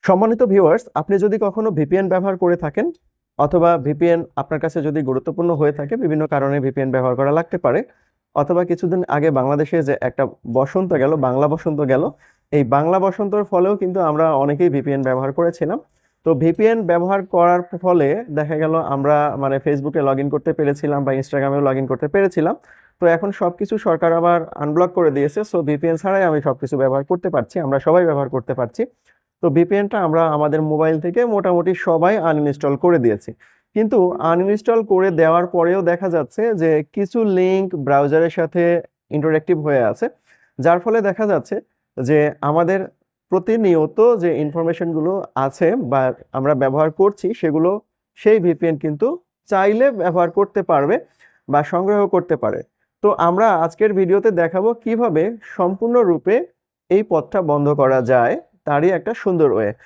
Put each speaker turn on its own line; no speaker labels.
সম্মানিত ভিউয়ার্স, আপনি যদি কখনো ভিপিএন ব্যবহার করে থাকেন অথবা ভিপিএন আপনার কাছে যদি গুরুত্বপূর্ণ হয়ে থাকে, বিভিন্ন কারণে ভিপিএন ব্যবহার করা লাগতে পারে, অথবা কিছুদিন আগে বাংলাদেশে যে একটা বসন্ত গেল, বাংলা বসন্ত গেল, এই বাংলা বসন্তর ফলেও কিন্তু আমরা অনেকেই ভিপিএন ব্যবহার করেছিলাম। তো ভিপিএন ব্যবহার করার ফলে দেখা গেল আমরা ফেসবুকে লগ ইন করতে পেরেছিলাম বা ইনস্টাগ্রামেও লগ ইন করতে পেরেছিলাম। তো এখন সবকিছু সরকার আবার আনব্লক করে দিয়েছে, সো ভিপিএন ছাড়াই আমি সবকিছু ব্যবহার করতে পারছি, আমরা সবাই ব্যবহার করতে পারছি। তো ভিপিএনটা আমরা আমাদের মোবাইল থেকে মোটামুটি সবাই আনইনস্টল করে দিয়েছি। কিন্তু আনইনস্টল করে দেওয়ার পরেও দেখা যাচ্ছে যে কিছু লিঙ্ক ব্রাউজারের সাথে ইন্টারঅ্যাক্টিভ হয়ে আছে, যার ফলে দেখা যাচ্ছে যে আমাদের প্রতিনিয়ত যে ইনফরমেশনগুলো আছে বা আমরা ব্যবহার করছি সেগুলো সেই ভিপিএন কিন্তু চাইলে ব্যবহার করতে পারবে বা সংগ্রহ করতে পারে। তো আমরা আজকের ভিডিওতে দেখাবো কিভাবে সম্পূর্ণরূপে এই পথটা বন্ধ করা যায়, তারই একটা সুন্দর ওয়ে।